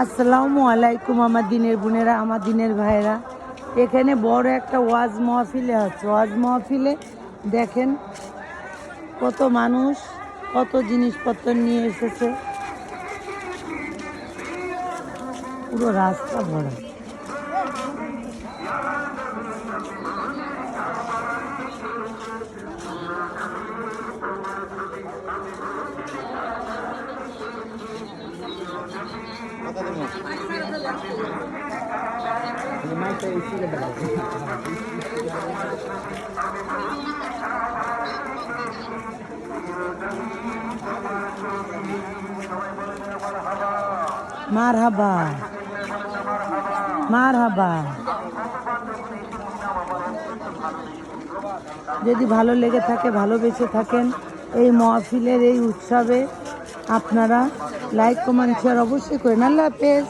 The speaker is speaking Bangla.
আসসালামু আলাইকুম আমার দিনের বোনেরা, আমার দিনের ভাইয়েরা। এখানে বড় একটা ওয়াজ মাহফিলে আছে। ওয়াজ মাহফিলে দেখেন কত মানুষ, কত জিনিসপত্র নিয়ে এসেছে, পুরো রাস্তা ভরা। মারহাবা মারহাবা। যদি ভালো লেগে থাকে, ভালোবেসে থাকেন এই মাহফিলের এই উৎসবে, আপনারা লাইক কমেন্ট শেয়ার অবশ্যই করেন। আল্লাহ হাফেজ।